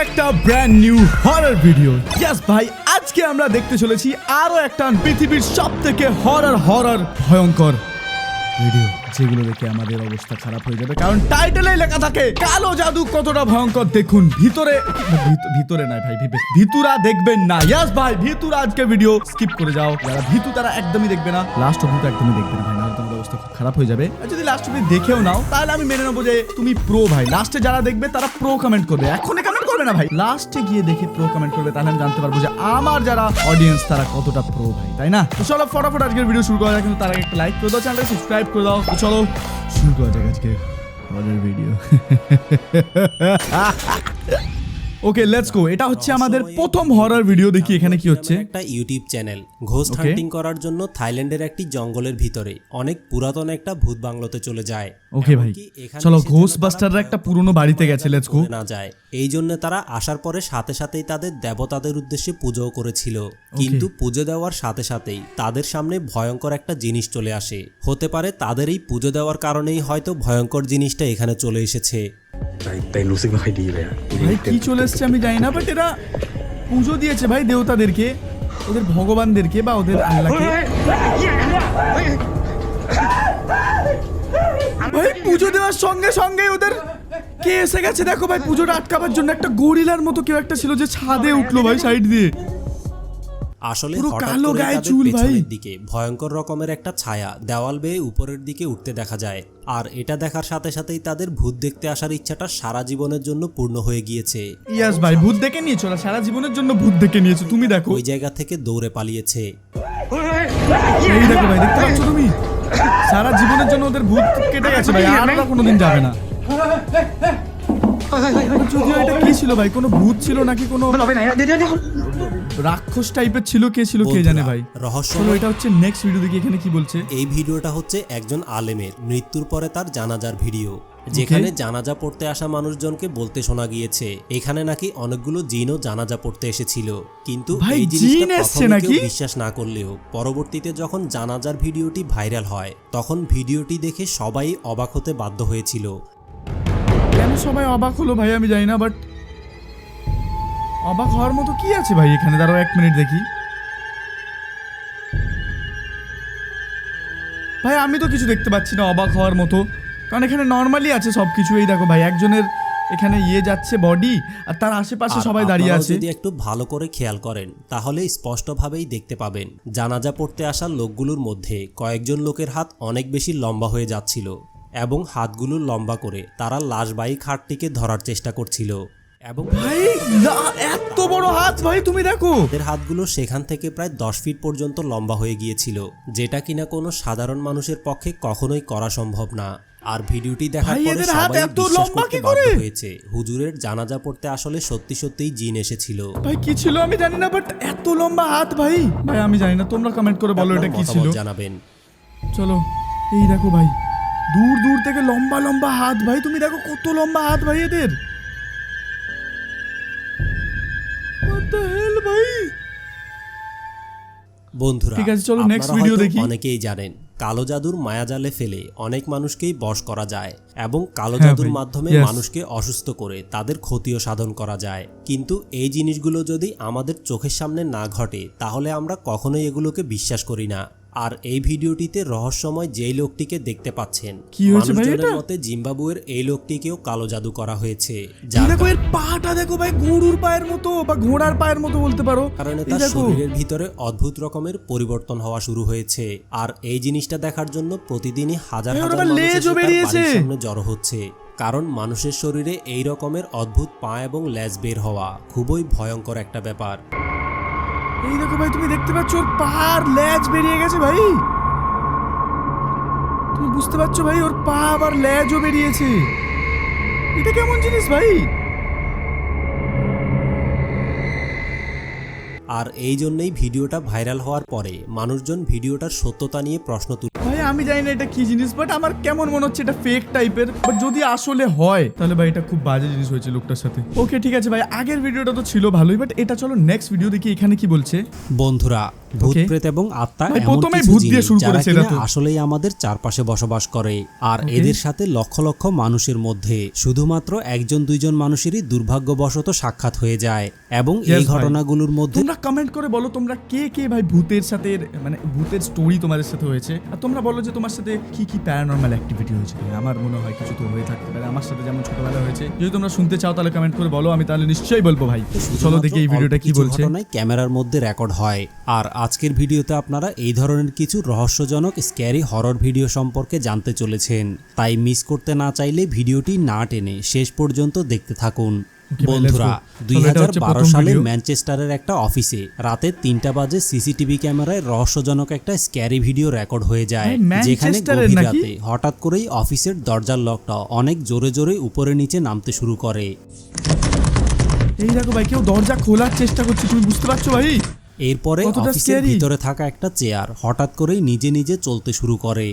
একটা brand new horror video. Yes ভাই, আজকে আমরা দেখতে চলেছি আরো একটা পৃথিবীর সবথেকে হরর ভয়ঙ্কর ভিডিও, যেগুলো দেখে আমাদের অবস্থা খারাপ হয়ে যাবে, কারণ টাইটেলে লেখা থাকে কালো জাদু কতটা ভয়ঙ্কর দেখুন। ভিতরে নাই ভাই, ভিতুরা দেখবেন না। ইয়েস ভাই, ভিতুরা আজকে ভিডিও স্কিপ করে যাও। যারা ভিতু তারা একদমই দেখবে না, লাস্ট অবধি তো একদমই দেখবে না ভাই, নাহলে তোমাদের অবস্থা খুব খারাপ হয়ে যাবে। আর যদি লাস্ট অবধি দেখেও নাও তাহলে আমি মেনে নেবো যে তুমি প্রো ভাই। লাস্টে যারা দেখবে তারা প্রো কমেন্ট করবে, এখনই কমেন্ট করবে না ভাই, লাস্টে গিয়ে দেখে প্রো কমেন্ট করবে, তাহলে আমি জানতে পারবো যে আমার যারা অডিয়েন্স তারা কতটা প্রো ভাই, তাই না? তো চলো ফটাফট আজকের ভিডিও শুরু করা যাক, কিন্তু তার আগে একটা লাইক করে দাও, চ্যানেলটা সাবস্ক্রাইব করে দাও। তো চলো শুরু করা যাক আজকে horror video. Okay let's go. এটা হচ্ছে আমাদের প্রথম হরর ভিডিও। দেখি এখানে কি হচ্ছে। একটা ইউটিউব চ্যানেল ঘোস্ট হান্টিং করার জন্য থাইল্যান্ডের একটি জঙ্গলের ভিতরে অনেক পুরাতন একটা ভূত বাংলোতে চলে যায়। ওকে ভাই, চলো ঘোস্টবাস্টাররা একটা পুরনো বাড়িতে গেছে, লেটস গো। না যায়, এই জন্য তারা আসার পরে সাথে সাথেই তাদের দেবতাদের উদ্দেশ্যে পুজো করেছিল, কিন্তু পুজো দেওয়ার সাথে সাথেই তাদের সামনে ভয়ঙ্কর একটা জিনিস চলে আসে। হতে পারে তাদের এই পুজো দেওয়ার কারণেই হয়তো ভয়ঙ্কর জিনিসটা এখানে চলে এসেছে। ভাই কি চলে এসছে আমি জানি না, বাট এরা পুজো দিয়েছে ভাই দেবতাদেরকে, ওদের ভগবানদেরকে বা ওদের আল্লাহকে। ভাই পুজো দেওয়ার সঙ্গে সঙ্গে ওদের কে এসে গেছে দেখো ভাই, পুজোটা আটকাবার জন্য একটা গরিলার মতো কেউ একটা ছিল যে ছাদে উঠলো ভাই সাইড দিয়ে। আসলে হঠাৎ করে তাদের পেছনের দিকে ভয়ঙ্কর রকমের একটা ছায়া দেওয়াল বেয়ে উপরের দিকে উঠতে দেখা যায়, আর এটা দেখার সাথে সাথেই তাদের ভূত দেখতে আসার ইচ্ছাটা সারা জীবনের জন্য পূর্ণ হয়ে গিয়েছে। ইয়েস ভাই, ভূত দেখে নিয়েছো, সারা জীবনের জন্য ভূত দেখে নিয়েছো। তুমি দেখো ওই জায়গা থেকে দৌড়ে পালিয়েছে। এই দেখো ভাই, দেখতে পাচ্ছ তুমি, সারা জীবনের জন্য ওদের ভূত কেটে গেছে ভাই, আর ওরা কোনোদিন যাবে না। যদিও এটা কি ছিল ভাই, কোনো ভূত ছিল নাকি কোনো রাক্ষস টাইপের ছিল, কে ছিল কে জানে ভাই। রহস্য এটা হচ্ছে নেক্সট ভিডিও। দেখি এখানে কি বলছে। এই ভিডিওটা হচ্ছে একজন আলেমের মৃত্যুর পরে তার জানাজার ভিডিও, যেখানে জানাজা পড়তে আসা মানুষজনকে বলতে শোনা গিয়েছে এখানে নাকি অনেকগুলো জিনও জানাজা পড়তে এসেছিল, কিন্তু এই জিনিসটা প্রথমে কেউ বিশ্বাস না করলেও পরবর্তীতে যখন জানাজার ভিডিওটি ভাইরাল হয় তখন ভিডিওটি দেখে সবাই অবাক হতে বাধ্য হয়েছিল। কেন সবাই অবাক হলো ভাই আমি জানি না, বাট অবাক হওয়ার মতো কি আছে ভাই এখানে? দাঁড়াও এক মিনিট দেখি ভাই, আমি তো কিছু দেখতে পাচ্ছি না অবাক হওয়ার মতো, কারণ এখানে নর্মালি আছে সবকিছু। এই দেখো ভাই, একজনের এখানে যাচ্ছে বডি, আর তার আশেপাশে সবাই দাঁড়িয়ে আছে। যদি একটু ভালো করে খেয়াল করেন তাহলে স্পষ্টভাবেই দেখতে পাবেন জানাজা পড়তে আসা লোকগুলোর মধ্যে কয়েকজন লোকের হাত অনেক বেশি লম্বা হয়ে যাচ্ছিল, এবং হাতগুলো লম্বা করে তারা লাশবাহী খাটটিকে ধরার চেষ্টা করছিল। এবং ভাই এত বড় হাত ভাই, তুমি দেখো এদের হাতগুলো সেখান থেকে প্রায় 10 ফিট পর্যন্ত লম্বা হয়ে গিয়েছিল, যেটা কিনা কোনো সাধারণ মানুষের পক্ষে কখনোই করা সম্ভব না। আর ভিডিওটি দেখার পরে সবাই বিশ্বাস করতে বাধ্য হয়েছে হুজুরের জানাজা পড়তে আসলে সত্যি সত্যিই জিন এসেছিল। ভাই কি ছিল আমি জানি না, বাট এত লম্বা হাত ভাই, ভাই আমি জানি না, তোমরা কমেন্ট করে বলো এটা কি ছিল, জানাবেন। চলো এই দেখো ভাই, দূর দূর থেকে লম্বা লম্বা হাত ভাই, তুমি দেখো কত লম্বা হাত ভাই এদের। বন্ধুরা, ঠিক আছে চলো নেক্সট ভিডিও দেখি। অনেকেই জানেন কালো জাদুর মায়াজালে ফেলে অনেক মানুষকেই বশ করা যায়, এবং কালো জাদুর মাধ্যমে মানুষকে অসুস্থ করে তাদের ক্ষতিও সাধন করা যায়। কিন্তু এই জিনিসগুলো যদি আমাদের চোখের সামনে না ঘটে তাহলে আমরা কখনোই এগুলোকে বিশ্বাস করি না। আর এই ভিডিওটিতে রহস্যময় যেই লোকটিকে দেখতে পাচ্ছেন, মানুষজনের মতে জিম্বাবুয়ের এই লোকটিকেও কালো জাদু করা হয়েছে। দেখো এর পাটা দেখো ভাই, গরুর পায়ের মতো বা ঘোড়ার পায়ের মতো বলতে পারো, কারণে তার শরীরের ভিতরে অদ্ভুত রকমের পরিবর্তন হওয়া শুরু হয়েছে। আর এই জিনিসটা দেখার জন্য প্রতিদিনই হাজার হাজার মানুষ সামনে জড়ো হচ্ছে, কারণ মানুষের শরীরে এই রকমের অদ্ভুত পা এবং লেজ বের হওয়া খুবই ভয়ঙ্কর একটা ব্যাপার। এই দেখো ভাই, তুমি দেখতে পাচ্ছ ওর পা আর লেজ বেরিয়ে গেছে ভাই, তুমি বুঝতে পারছো ভাই, ওর পা আবার লেজও বেরিয়েছে। এটা কেমন জিনিস ভাই? আর এই জন্যই ভিডিওটা ভাইরাল হওয়ার পরে মানুষজন ভিডিওটার সত্যতা নিয়ে প্রশ্ন তুলে। ভাই আমি জানি না এটা কি জিনিস, বাট আমার কেমন মনে হচ্ছে এটা ফেক টাইপের, বাট যদি আসলে হয় তাহলে ভাই এটা খুব বাজে জিনিস হয়েছে লোকটার সাথে। ওকে ঠিক আছে ভাই, আগের ভিডিওটা তো ছিল ভালোই, বাট এটা চলো নেক্সট ভিডিও দেখি এখানে কি বলছে। বন্ধুরা, ভূত Okay. প্রেত এবং আত্মা ভাই, এমন প্রথমেই কিছু ভূত দিয়ে জিনিস শুরু যারা করেছে এটা কিনা তো। আসলেই আমাদের চারপাশে বসবাস করে আর Okay. এদের সাথে লক্ষ লক্ষ মানুষের মধ্যে শুধুমাত্র একজন দুইজন মানুষেরই দুর্ভাগ্যবশত সাক্ষাৎ হয়ে যায় এবং Yes, এই ভাই। ঘটনাগুলোর মধ্যে তোমরা কমেন্ট করে বলো তোমরা কে কে ভাই ভূতের সাথে মানে ভূতের স্টোরি তোমাদের সাথে হয়েছে, আর তোমরা বলো যে তোমার সাথে কি কি প্যারানর্মাল অ্যাক্টিভিটি হয়েছে। আমার মনে হয় কিছু তো হয়ে থাকতে পারে আমার সাথে, যেমন ছোটবেলা হয়েছে। যদি তোমরা শুনতে চাও তাহলে কমেন্ট করে বলো, আমি তাহলে নিশ্চয়ই বলবো ভাই। চলো দেখি এই ভিডিওটা কি বলছে। ঘটনায় ক্যামেরার মধ্যে রেকর্ড হয় আর আজকের ভিডিওতে আপনারা এই ধরনের কিছু রহস্যজনক স্ক্যারি হরর ভিডিও সম্পর্কে জানতে চলেছেন, তাই মিস করতে না চাইলে ভিডিওটি না টেনে শেষ পর্যন্ত দেখতে থাকুন। Okay, ভাই, বন্ধুরা, let's go. চলো, এটা হচ্ছে 2012 প্রথম সালে video। ম্যানচেস্টারের একটা অফিসে রাতে 3টা বাজে সিসিটিভি ক্যামেরায় রহস্যজনক একটা স্ক্যারি ভিডিও রেকর্ড হয়ে যায়, ভাই, যেখানে ম্যানচেস্টারের গভীর নাকি? রাতে হঠাৎ করেই অফিসের দরজার লকটা অনেক জোরে জোরে উপরে নিচে নামতে শুরু করে। এই দেখো ভাই, কেউ দরজা খোলার চেষ্টা করছে, তুমি বুঝতে পারছো ভাই? এরপরে কতটা অফিসের scary। ভিতরে থাকা একটা চেয়ার হঠাৎ করেই নিজে নিজে চলতে শুরু করে।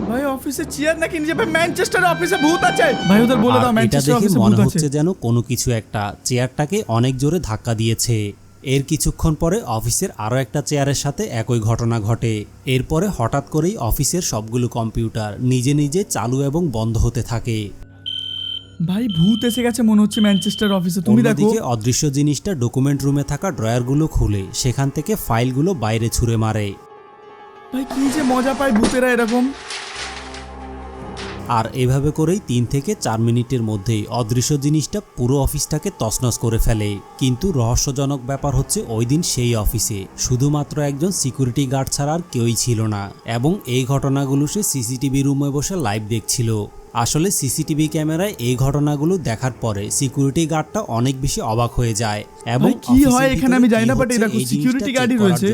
ভাই অফিসে চেয়ার নাকি নিজে? ভাই ম্যানচেস্টারে অফিসে ভূত আছে ভাই, ওদের বলে আর দাও এটা ম্যানচেস্টার দেখে অফিসে মনে ভূত আছে। হচ্ছে যেন কোনো কিছু একটা চেয়ারটাকে অনেক জোরে ধাক্কা দিয়েছে। এর কিছুক্ষণ পরে অফিসের আরও একটা চেয়ারের সাথে একই ঘটনা ঘটে। এরপরে হঠাৎ করেই অফিসের সবগুলো কম্পিউটার নিজে নিজে চালু এবং বন্ধ হতে থাকে। ভাই ভূত এসে গেছে মনে হচ্ছে ম্যানচেস্টার অফিসে, তুমি দেখো। অন্যদিকে অদৃশ্য জিনিসটা ডকুমেন্ট রুমে থাকা ড্রয়ারগুলো খুলে সেখান থেকে ফাইলগুলো বাইরে ছুঁড়ে মারে। ভাই কি যে মজা পায় ভূতেরা এরকম। আর এভাবে করেই 3 থেকে 4 মিনিটের মধ্যেই অদৃশ্য জিনিসটা পুরো অফিসটাকে তছনছ করে ফেলে। কিন্তু রহস্যজনক ব্যাপার হচ্ছে ওই দিন সেই অফিসে শুধুমাত্র একজন সিকিউরিটি গার্ড ছাড়া আর কেউই ছিল না এবং এই ঘটনাগুলো সে সিসিটিভি রুমে বসে লাইভ দেখছিল। আসলে সিসিটিভি ক্যামেরায় এই ঘটনাগুলো দেখার পরে সিকিউরিটি গার্ডটা অনেক বেশি অবাক হয়ে যায় এবং ভাই, কি হয় এখানে আমি জানি না, বাট এই দেখো সিকিউরিটি গার্ডই রয়েছে।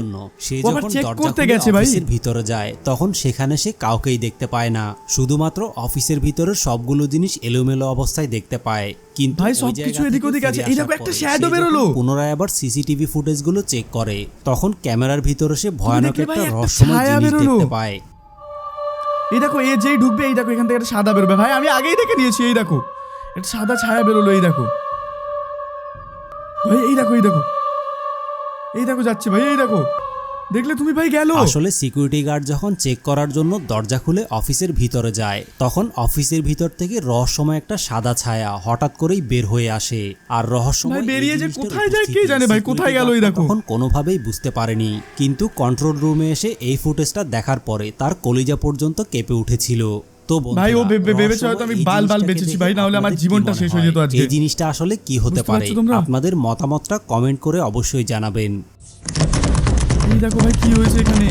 সে ও আবার যখন চেক দরজা করতে খুলে গেছে ভাই। অফিসের ভিতরে যায় তখন সেখানে সে কাউকেই দেখতে পায় না, শুধুমাত্র অফিসের ভিতরে সবগুলো জিনিস এলোমেলো অবস্থায় দেখতে পায়। কিন্তু ভাই, ওই সবকিছু জায়গা এদিক থেকে ওদিক আছে। ফিরে এই আসার দেখো একটা পরে শ্যাডো সে যখন বেরোলো। পুনরায় আবার সিসিটিভি ফুটেজগুলো চেক করে তখন ক্যামেরার ভিতরে সে ভয়ানক দেখলে ভাই, একটা একটা রহস্যময় ছায়া জিনিস বেরোলো। দেখতে পায়। এই দেখো, এ যেই ঢুকবে এই দেখো এখান থেকে একটা সাদা বেরোবে। ভাই আমি আগেই দেখে নিয়েছি, এই দেখো একটা সাদা ছায়া বেরোলো। এই দেখো ভাই, এই দেখো এই দেখো এই দেখো যাচ্ছে ভাই, এই দেখো দেখলে তুমি ভাই গেল। আসলে সিকিউরিটি গার্ড যখন চেক করার জন্য দরজা খুলে অফিসের ভিতরে যায় তখন অফিসের ভিতর থেকে রহস্যময় একটা সাদা ছায়া হঠাৎ করেই বের হয়ে আসে। আর রহস্যময় ভাই, এই বেরিয়ে যে জিনিসটার কোথায় যায় কে উপস্থিতি জানে ভাই, কোথায় সিকিউরিটি গেল এই গার্ডটা দেখো। তখন কোনোভাবেই বুঝতে পারেনি, কিন্তু কন্ট্রোল রুমে এসে এই ফুটেজটা দেখার পরে তার কলিজা পর্যন্ত কেঁপে উঠেছিল। তো ভাই, ও বন্ধুরা, ভেবেছে হয়তো আমি রহস্যময় এই বাল বাল জিনিসটাকে বেঁচেছি দেখে ভাই, না হলে আমার আপনাদের কি জীবনটা মনে শেষ হয়ে হয়? যেত আজকে। এই জিনিসটা আসলে কি হতে বুঝতে পারে পারছো তোমরা? আপনাদের মতামতটা কমেন্ট করে অবশ্যই জানাবেন। এই দেখো ভাই কি হয়েছে এখানে,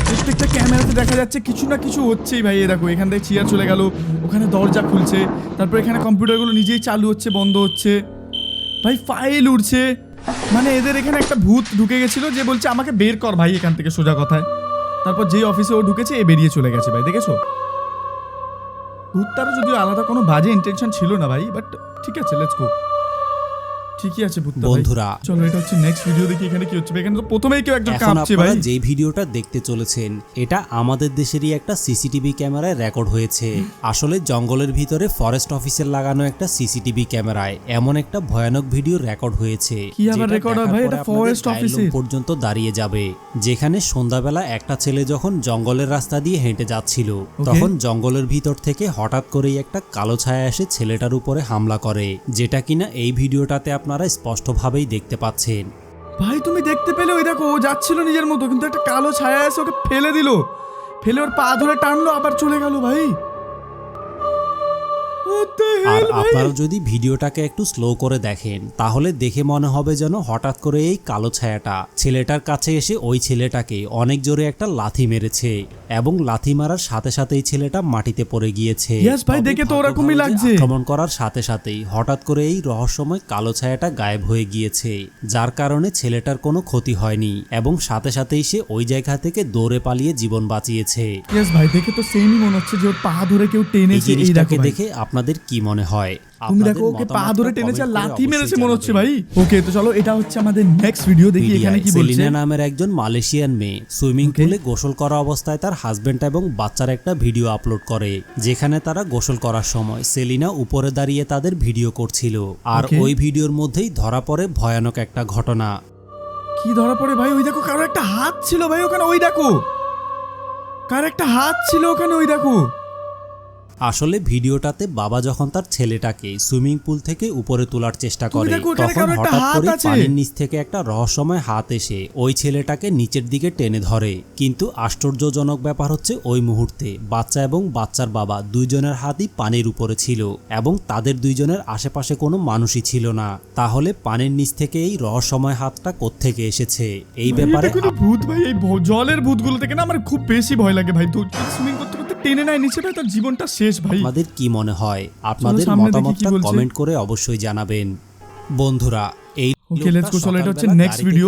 প্রত্যেকটা ক্যামেরাতে দেখা যাচ্ছে কিছু না কিছু হচ্ছেই ভাই। এই দেখো এখান থেকে চেয়ার চলে গেল, ওখানে দরজা খুলছে, তারপর এখানে কম্পিউটারগুলো নিজেই চালু হচ্ছে বন্ধ হচ্ছে, ভাই ফাইল উঠছে। মানে এদের এখানে একটা ভূত ঢুকে গেছিল যে বলছে আমাকে বের কর ভাই এখান থেকে, সোজা কথায়। তারপর যেই অফিসে ও ঢুকেছে এ বেরিয়ে চলে গেছে ভাই, দেখেছো? ভূতটারও যদিও আলাদা কোনো বাজে ইন্টেনশন ছিল না ভাই, বাট ঠিক আছে, লেটস গো। ঠিকই আছে ভূতটা ভাই। বন্ধুরা, চলো এটা হচ্ছে নেক্সট ভিডিও, দেখি এখানে কি হচ্ছে। এখানে তো প্রথমেই কেউ একজন এখন কাঁপছে ভাই। আপনারা যে ভিডিওটা দেখতে চলেছেন এটা আমাদের দেশেরই একটা সিসিটিভি ক্যামেরায় রেকর্ড হয়েছে। আসলে জঙ্গলের ভিতরে ফরেস্ট অফিসের লাগানো একটা সিসিটিভি ক্যামেরায় এমন একটা ভয়ানক ভিডিও রেকর্ড হয়েছে কি আবার যেটা রেকর্ড হয় দেখার ভাই? পরে এটা আপনাদের ফরেস্ট গায়ের লোম অফিসে পর্যন্ত দাঁড়িয়ে যাবে। যেখানে সন্ধ্যাবেলা একটা ছেলে যখন জঙ্গলের রাস্তা দিয়ে হেঁটে যাচ্ছিল তখন জঙ্গলের ভিতর থেকে হঠাৎ করেই একটা কালো ছায়া এসে ছেলেটার উপরে হামলা করে, যেটা কিনা এই ভিডিওটাতে আপনারা স্পষ্টভাবেই দেখতে পাচ্ছেন। ভাই তুমি দেখতে পেলে? ওই দেখো ও যাচ্ছিল নিজের মতো, কিন্তু একটা কালো ছায়া এসে ওকে ফেলে দিল, ফেলে ওর পা ধরে টানলো, আবার চলে গেল ভাই। What the আর hell ভাই? আপনারা যদি ভিডিওটাকে একটু স্লো করে দেখেন তাহলে দেখে মনে হবে যেন হঠাৎ করে এই কালো ছায়াটা ছেলেটার কাছে এসে ওই ছেলেটাকে অনেক জোরে একটা লাথি মেরেছে এবং লাথি মারার সাথে সাথেই ছেলেটা মাটিতে পড়ে গিয়েছে। Yes ভাই, তবে দেখে তো ভাগ্য ওরকমই ভালো যে লাগছে। আক্রমণ করার সাথে সাথেই হঠাৎ করে এই রহস্যময় কালো ছায়াটা গায়েব হয়ে গিয়েছে, যার কারণে ছেলেটার কোনো ক্ষতি হয়নি এবং সাথে সাথেই সে ওই জায়গা থেকে দৌড়ে পালিয়ে জীবন বাঁচিয়েছে। Yes ভাই, দেখে তো সেমই মনে হচ্ছে যে ওর পা ধরে কেউ এই টেনেছে। এই দেখো জিনিসটাকে ভাই, দেখে আপনাদের কি মনে হয়? তুমি আপনাদের দেখো ওকে পা মতামতটা ধরে টেনেছে আর comment করে লাথি মেরেছে অবশ্যই মনে হচ্ছে জানাবেন। ভাই। ওকে, তো চলো এটা হচ্ছে আমাদের নেক্সট ভিডিও, দেখি এখানে কি বলছে। সেলিনা নামের একজন মালয়েশিয়ান মেয়ে সুইমিং Okay. পুলে গোসল করা অবস্থায় তার হাজবেন্ড এবং বাচ্চার একটা ভিডিও আপলোড করে, যেখানে তারা গোসল করার সময় সেলিনা উপরে দাঁড়িয়ে তাদের ভিডিও করছিল। আর Okay. ওই ভিডিওর মধ্যেই ধরা পড়ে ভয়ানক একটা ঘটনা। কি ধরা পড়ে ভাই? ওই দেখো কারো একটা হাত ছিল ভাই ওখানে, ওই দেখো কার একটা হাত ছিল ওখানে, ওই দেখো। আসলে ভিডিওটাতে বাবা যখন তার ছেলেটাকে সুইমিং পুল থেকে উপরে তোলার চেষ্টা তুমি করে দেখো, ওখানে তখন কারো একটা হঠাৎ হাত করে আছে। পানির নিচ থেকে একটা রহস্যময় হাত এসে ওই ছেলেটাকে নিচের দিকে টেনে ধরে। কিন্তু আশ্চর্যজনক ব্যাপার হচ্ছে ওই মুহূর্তে বাচ্চা এবং বাচ্চার বাবা দুইজনের হাতই পানির উপরে ছিল এবং তাদের দুইজনের আশেপাশে কোনো মানুষই ছিল না। তাহলে পানির নিচ থেকে এই রহস্যময় হাতটা কোত্থেকে এসেছে? এই ব্যাপারে এটা কোনো ভূত ভাই, এই জলের ভূতগুলো থেকে না আমার খুব বেশি ভয় লাগে ভাই। তো সুইমিং করতে করতে টেনে নেয় নিচে ভাই, তার জীবনটা শেষ ভাই। আপনাদের কি মনে হয়? আপনাদের সামনে দেখি কি মতামতটা বলছে। কমেন্ট করে অবশ্যই জানাবেন। বন্ধুরা, এই ওকে, লেটস গো, চলো, এটা হচ্ছে নেক্সট ভিডিও।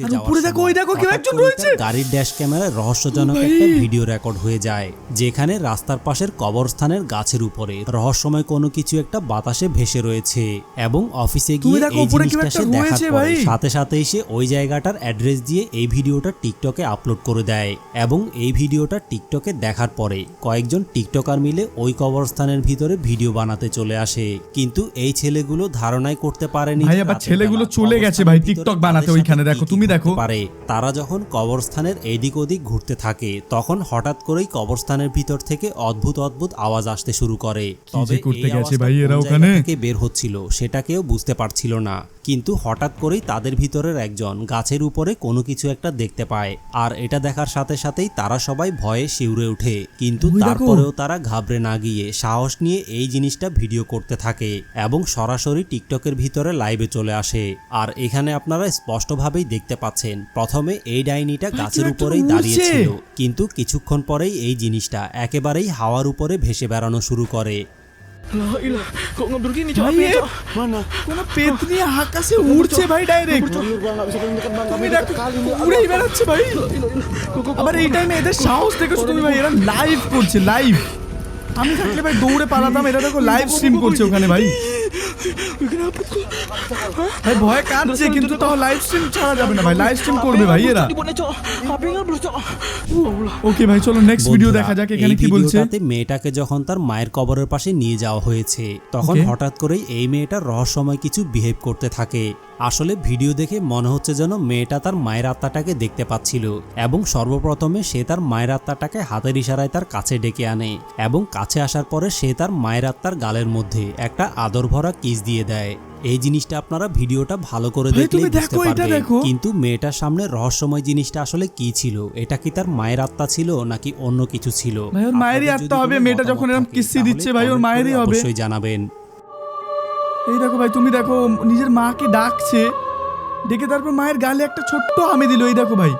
আর উপরে দেখো, ওই দেখো কেউ একজন রয়েছে। গাড়ির ড্যাশ ক্যামেরায় রহস্যজনক ভাই। একটা ভিডিও রেকর্ড হয়ে যায়, যেখানে রাস্তার পাশের কবরস্থানের গাছের উপরে রহস্যময় কোনো কিছু একটা বাতাসে ভেসে রয়েছে এবং অফিসে তুমি গিয়ে দেখো, এই উপরে কেউ জিনিসটা একটা সে দেখার রয়েছে পরে ভাই। সাথে সাথেই সে ওই জায়গাটার অ্যাড্রেস দিয়ে এই ভিডিওটা টিকটকে আপলোড করে দেয় এবং এই ভিডিওটা টিকটকে দেখার পরে কয়েকজন টিকটকার মিলে ওই কবরস্থানের ভিতরে ভিডিও বানাতে চলে আসে। কিন্তু এই ছেলেগুলো ধারণাই করতে পারেনি ভাই, যে আবার রাতের ছেলেগুলো বেলা চলে গেছে ভাই কবরস্থানের টিকটক ভিতরে বানাতে। তাদের ওইখানে সাথে দেখো, কি তুমি ঘটতে দেখো। পারে। তারা যখন কবরস্থানের এদিক ওদিক ঘুরতে থাকে তখন হঠাৎ করেই কবরস্থানের ভিতর থেকে অদ্ভুত অদ্ভুত আওয়াজ আসতে শুরু করে। কি যে করতে এই গেছে আওয়াজটা ভাই কোন এরা জায়গা ওখানে? থেকে বের হচ্ছিল সেটা কেউ বুঝতে পারছিল না। কিন্তু হঠাৎ করেই তাদের ভিতরের একজন গাছের উপরে কোনো কিছু একটা দেখতে পায়, আর এটা দেখার সাথে সাথেই তারা সবাই ভয়ে শিউরে ওঠে। কিন্তু ওই দেখো। তারপরেও তারা ঘাবড়ে না গিয়ে সাহস নিয়ে এই জিনিসটা ভিডিও করতে থাকে এবং সরাসরি টিকটকের ভিতরে লাইভে চলে আসে। আর এখানে আপনারা স্পষ্টভাবেই দেখতে পাচ্ছেন প্রথমে এই ডাইনিটা গাছের একটা উপরেই উড়ছে। দাঁড়িয়েছিল, কিন্তু কিছুক্ষণ পরেই এই জিনিসটা একেবারেই হাওয়ার উপরে ভেসে বেড়ানো শুরু করে। Lah, ilah, kok ngebur gini ভাই, coba এ Cok? Mana? কোনো পেতনি আকাশে uড়ছে ভাই direct. Bang, nggak bisa dekat bang, তুমি kami দেখো, dekat kali nih. উড়েই বেড়াচ্ছে ভাই। Kok আবার এই টাইমে এদের সাহস দেখেছো তুমি ভাই? এরা লাইভ করছে, লাইভ। আমি থাকলে ভাই দৌড়ে পালাতাম, এরা দেখো লাইভ স্ট্রিম করছে ওখানে ভাই। kenapa kok? ভাই ভয় কাঁদছে, কিন্তু তাও লাইভ স্ট্রিম ছাড়া যাবে না ভাই, লাইভ স্ট্রিম করবে ভাই এরা। Dibuatnya Cok, HP ngebur Cok. Allah. ওকে ভাই, চলো নেক্সট ভিডিও দেখা যাক এখানে কি বলছে। ভিডিওটাতে মেয়েটাকে যখন তার মায়ের কবরের পাশে নিয়ে যাওয়া হয়েছে তখন Okay. হঠাৎ করেই এই মেয়েটা রহস্যময় কিছু বিহেভ করতে থাকে। আসলে ভিডিও দেখে মনে হচ্ছে যেন মেয়েটা তার মায়ের আত্মাটাকে দেখতে পাচ্ছিল এবং সর্বপ্রথমে সে তার মায়ের আত্মাটাকে হাতের ইশারায় তার কাছে ডেকে আনে এবং কাছে আসার পরে সে তার মায়ের আত্মার গালের মধ্যে একটা আদর ভরা কিস দিয়ে দেয়। এই জিনিসটা আপনারা ভিডিওটা ভালো করে ভাই, দেখলে তুমি বুঝতে দেখো, এটা পারবেন। দেখো। কিন্তু মেয়েটার সামনে রহস্যময় জিনিসটা আসলে কি ছিল? এটা কি তার মায়ের আত্মা ছিল নাকি অন্য কিছু ছিল? ভাই, ওর মায়েরই আপনাদের আত্মা যদি হবে, কোনো মেয়েটা মতামত যখন এরকম থাকে কিস্তি তাহলে দিচ্ছে ভাই, ওর comment মায়েরই করে হবে। অবশ্যই জানাবেন। এই দেখো ভাই, তুমি দেখো নিজের মাকে ডাকছে, ডেকে তারপর মায়ের গালে একটা ছোট্ট আমি দিল। এই দেখো ভাই,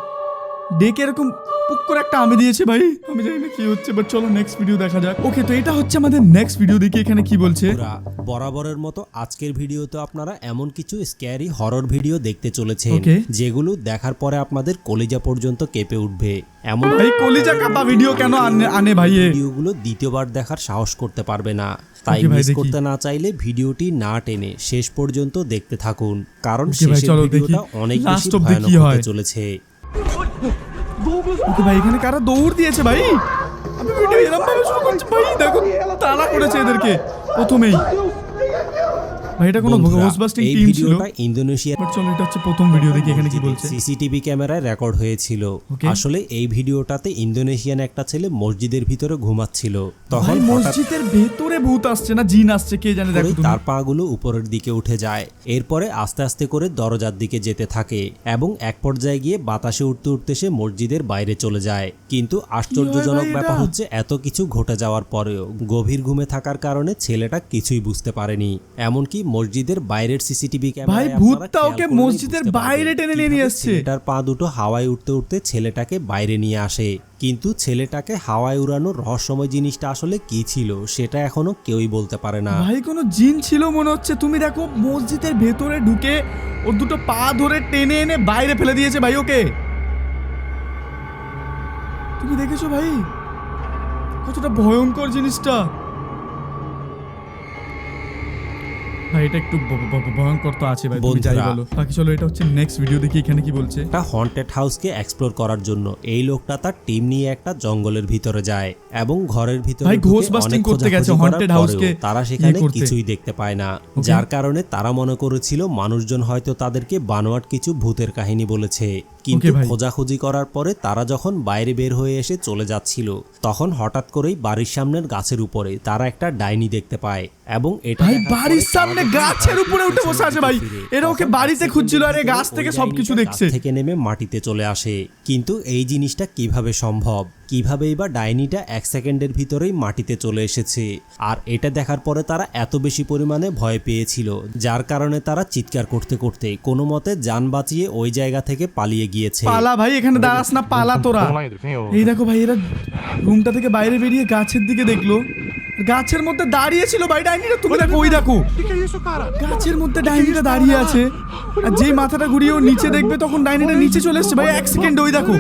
ডেকে এরকম পুক করে একটা আমি দিয়েছে ভাই। আমি জানি না কি হচ্ছে, বাট চলো নেক্সট ভিডিও দেখা যাক। ওকে, তো এটা হচ্ছে আমাদের নেক্সট ভিডিও, দেখি এখানে কি বলছে। পুরা বরাবরের মতো আজকের ভিডিওতে আপনারা এমন কিছু স্ক্যারি হরর ভিডিও দেখতে চলেছেন Okay. যেগুলো দেখার পরে আপনাদের কলিজা পর্যন্ত কেঁপে উঠবে। এমন ভাই কলিজা কাঁপা ভিডিও কেন আনে ভাই এ? ভিডিওগুলো দ্বিতীয়বার দেখার সাহস করতে পারবে না। তাই Okay, ভাই, মিস দেখি। করতে না চাইলে ভিডিওটি না টেনে শেষ পর্যন্ত দেখতে থাকুন, কারণ Okay, ভাই, শেষের চলো ভিডিওটা দেখি। অনেক Last বেশি অব্দি ভয়ানক কি হয়। হতে চলেছে। ওকে ভাই, এখানে কারা দৌড় দিয়েছে ভাই? আমি ভিডিও এরকম ভাবে শুরু করছি ভাই, দেখো তাড়া করেছে এদেরকে প্রথমেই। ভাই এটা কোনো বন্ধুরা, ঘোস্টবাস্টিং এই টিম ছিল। ভিডিওটা ইন্দোনেশিয়ার বাট চলো, এটা হচ্ছে প্রথম ভিডিও, দেখি এখানে কি বলছে। সিসিটিভি ক্যামেরায় রেকর্ড হয়েছিল। Okay. আসলে এই ভিডিওটাতে ইন্দোনেশিয়ান একটা ছেলে মসজিদের ভিতরে ঘুমাচ্ছিল, তখন ভাই হঠাৎ মসজিদের ভেতরে ভূত আসছে না জিন আসছে কে জানে, দেখো করেই তুমি। তার পাগুলো উপরের দিকে উঠে যায়। এরপরে আস্তে আস্তে করে দরজার দিকে যেতে থাকে এবং এক পর্যায়ে গিয়ে বাতাসে উঠতে উঠতে সে মসজিদের বাইরে চলে যায়। কিন্তু আশ্চর্যজনক ভাই ব্যাপার এটা? হচ্ছে এত কিছু ঘটে যাওয়ার পরেও গভীর ঘুমে থাকার কারণে ছেলেটা কিছুই বুঝতে পারেনি। এমনকি মসজিদের বাইরের সিসিটিভি ক্যামেরায় ভাই, ভূতটা ওকে মসজিদের বাইরে টেনে নিয়ে আসছে। ছেলেটার পা দুটো হাওয়ায় উঠতে উঠতে ছেলেটাকে বাইরে নিয়ে আসে। কিন্তু ছেলেটাকে হাওয়ায় উড়ানোর রহস্যময় জিনিসটা আসলে কি ছিল সেটা এখনো কেউই বলতে পারে না। ভাই কোনো জিন ছিল মনে হচ্ছে। তুমি দেখো মসজিদের ভেতরে ঢুকে ওর দুটো পা ধরে টেনে এনে বাইরে ফেলে দিয়েছে ভাই ওকে। তুমি দেখেছো ভাই কতটা ভয়ঙ্কর জিনিসটা? ভাই এটা একটু ভয়ঙ্কর তো আছে ভাই, তুমি যাই বন্ধুরা। বলো। বাকি চলো এটা হচ্ছে নেক্সট ভিডিও দেখি এখানে কি বলছে। একটা হন্টেড হাউসকে এক্সপ্লোর করার জন্য এই লোকটা তার টিম নিয়ে একটা জঙ্গলের ভিতরে যায় এবং ঘরের ভিতরে ভাই, ঢুকে ghost busting অনেক করতে গেছে খোঁজাখুঁজি করার haunted house কে পরেও তারা সেখানে করতে। কিছুই দেখতে পায় না, যার কারণে তারা মনে করেছিল মানুষজন হয়তো তাদেরকে বানোয়াট কিছু ভূতের কাহিনী বলেছে। কিন্তু ভাই। খোঁজাখুঁজি করার পরে তারা যখন বাইরে বের হয়ে এসে চলে যাচ্ছিল, তখন হঠাৎ করেই বাড়ির সামনের গাছের উপরে তারা একটা ডাইনি দেখতে পায় এবং এটা ভাই দেখার বাড়ির পরে সামনে তারা গাছের যখন উপরে উঠে বসে আছে ভাই, ফিরে, এরা ওকে তখন বাড়িতে এক খুঁজছিল আর এই সেকেন্ডের গাছ ভিতরে থেকে ওই সবকিছু ডাইনিটা দেখছে। গাছ থেকে নেমে মাটিতে চলে আসে। কিন্তু এই জিনিসটা কিভাবে সম্ভব, কিভাবেই বা ডাইনিটা 1 সেকেন্ডের ভিতরেই মাটিতে চলে এসেছে? আর এটা দেখার পরে তারা এত বেশি পরিমাণে ভয় পেয়েছিল, যার কারণে তারা চিৎকার করতে করতে কোনো মতে যান বাঁচিয়ে ওই জায়গা থেকে পালিয়ে গিয়েছে। পালা ভাই, এখানে দাঁড়াস না, পালা তোরা। এই দেখো ভাই, এরা রুমটা থেকে বাইরে বেরিয়ে গাছের দিকে দেখলো, গাছের মধ্যে দাঁড়িয়ে ছিল ভাই ডাইনিটা। তুমি দেখো, ওই দেখো গাছের মধ্যে ডাইনিটা দাঁড়িয়ে আছে, আর যেই মাথাটা ঘুরিয়ে ও নিচে দেখবে তখন ডাইনিটা নিচে চলে এসছে ভাই 1 সেকেন্ড। ওই দেখো,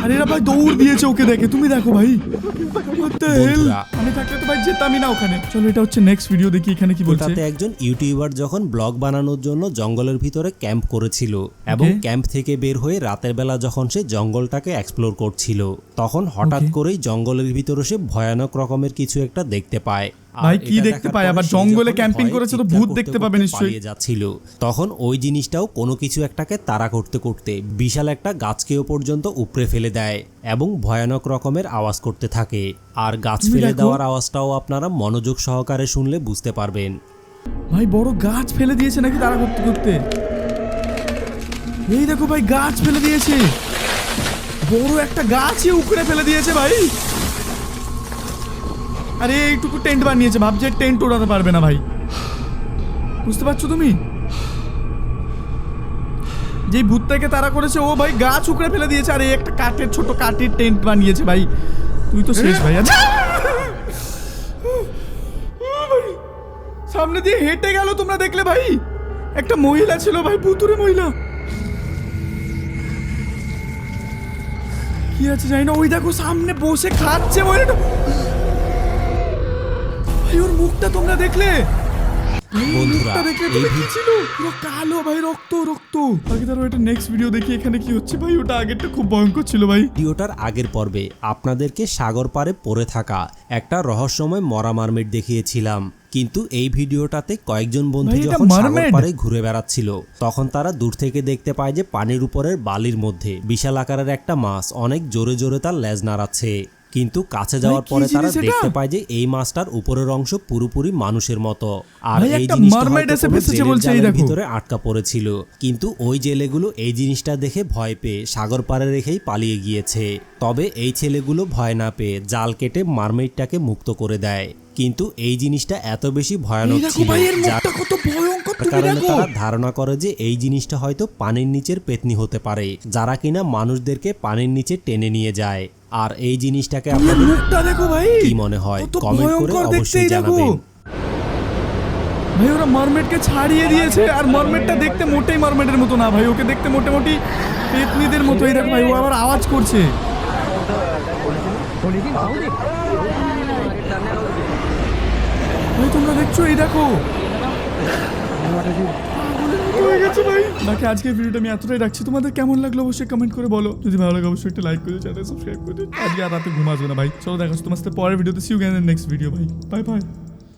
আর এরা ভাই দৌড় দিয়েছে ওকে দেখে। তুমি দেখো ভাই, What the hell? বন্ধুরা। আমি থাকলে তো ভাই যেতামই না ওখানে। চলো এটা হচ্ছে নেক্সট ভিডিও দেখি এখানে কি বলছে। তাতে একজন ইউটিউবার যখন ব্লগ বানানোর জন্য জঙ্গলের ভিতরে ক্যাম্প করেছিল এবং Okay. ক্যাম্প থেকে বের হয়ে রাতের বেলা যখন সে জঙ্গলটাকে এক্সপ্লোর করছিল, তখন হঠাৎ Okay. করেই জঙ্গলের ভিতরে সে ভয়ানক রকমের কিছু একটা দেখতে পায়। আর ভাই, কি এটা দেখতে দেখার পায়? পরে আবার সে জঙ্গলে যখন ক্যাম্পিং ভয়ে করেছে তো চিৎকার ভূত করতে দেখতে করতে পাবে নিশ্চয়ই। পালিয়ে যাচ্ছিল, তখন ওই জিনিসটাও কোনো কিছু একটাকে তাড়া করতে করতে বিশাল একটা গাছকেও পর্যন্ত উপড়ে ফেলে দেয় এবং ভয়ানক রকমের আওয়াজ করতে থাকে। আর গাছ তুমি ফেলে দেখো। দেওয়ার আওয়াজটাও আপনারা মনোযোগ সহকারে শুনলে বুঝতে পারবেন। ভাই বড় গাছ ফেলে দিয়েছে নাকি তারা করতে করতে? এই দেখো ভাই, গাছ ফেলে দিয়েছে, বড় একটা গাছই উকড়ে ফেলে দিয়েছে ভাই। আরে এইটুকু টেন্ট বানিয়েছে, ভাবছে টেন্ট ওড়াতে পারবে না ভাই। বুঝতে পারছো তুমি? যেই ভূতটাকে তারা করেছে ও ভাই গাছ উকড়ে ফেলে দিয়েছে, আর এই একটা কাঠের ছোট কাঠের টেন্ট বানিয়েছে ভাই। তুই তো শেষ ভাই। আচ্ছা সামনে দিয়ে হেঁটে গেল, তোমরা দেখলে ভাই? একটা মহিলা ছিল ভাই, ভুতুরে মহিলা। কি আছে জানি না। ওই দেখো সামনে বসে খাচ্ছে মহিলাটা ভাই, ওর মুখটা তোমরা দেখলে? বন্ধুরা, মুখটা দেখলে তো এই কি ছিল? পুরো কালো ভাই, রক্ত রক্ত। বাকি তারও এটা নেক্সট ভিডিও দেখি এখানে কি হচ্ছে ভাই। ওটা আগেরটা খুব ভয়ঙ্কর ছিল ভাই। ভিডিওটার আগের পর্বে আপনাদেরকে সাগর পাড়ে পড়ে থাকা একটা রহস্যময় মরা মারমেড দেখিয়েছিলাম, কিন্তু এই ভিডিওটাতে কয়েকজন বন্ধু ভাই, এটা যখন সাগর mermaid? পাড়ে ঘুরে বেড়াচ্ছিল, তখন তারা দূর থেকে দেখতে পায় যে পানির উপরের বালির মধ্যে বিশাল আকারের একটা মাছ অনেক জোরে জোরে তার লেজ নাড়াচ্ছে। কিন্তু কাছে যাওয়ার কি পরে তারা জিনিস এটা? দেখতে পায় যে এই মাছটার উপরের অংশ পুরোপুরি মানুষের মতো, আর ভাই, এই একটা জিনিসটা mermaid হয়তো এসে কোনো ফেসেছে জেলের বলছে, এই জালের দেখো। ভিতরে আটকা পড়েছিল। কিন্তু ওই জেলেগুলো এই জিনিসটা দেখে ভয় পেয়ে সাগর পাড়ে রেখেই পালিয়ে গিয়েছে। তবে এই ছেলেগুলো ভয় না পেয়ে জাল কেটে মারমেইডটাকে মুক্ত করে দেয়। কিন্তু এই জিনিসটা এত বেশি ভয়ানক এই দেখো ছিল ভাই, এর যার মুখটা কত ভয়ঙ্কর, তুমি কারণে দেখো। তারা ধারণা করে যে এই জিনিসটা হয়তো পানির নিচের পেতনি হতে পারে, যারা কিনা মানুষদেরকে পানির নিচে টেনে নিয়ে যায়। আর এই জিনিসটাকে এর আপনাদের মুখটা দেখো ভাই, কি মনে হয় কত কমেন্ট করে ভয়ঙ্কর দেখতে, অবশ্যই এই দেখো। জানাবেন। ভাই ওরা মারমেডকে ছাড়িয়ে দিয়েছে, আর মারমেডটা দেখতে মোটেই মারমেডের মতো না ভাই, ওকে দেখতে মোটামুটি পেতনিদের মতো। এই দেখো ভাই, ও আবার আওয়াজ করছে। ভাই তোমরা দেখছো? এই দেখো হয়ে গেছে ভাই। বাকি আজকের ভিডিওটা আমি এতটাই রাখছি। তোমাদের কেমন লাগলো অবশ্যই কমেন্ট করে বলো। যদি ভালো লাগে অবশ্যই একটা লাইক করে চ্যানেল সাবস্ক্রাইব করে দিও। আজকে আর রাতে ঘুমাসবে না ভাই। চলো দেখা হচ্ছে তোমার সাথে পরের ভিডিওতে। See you again in next video ভাই। Bye by.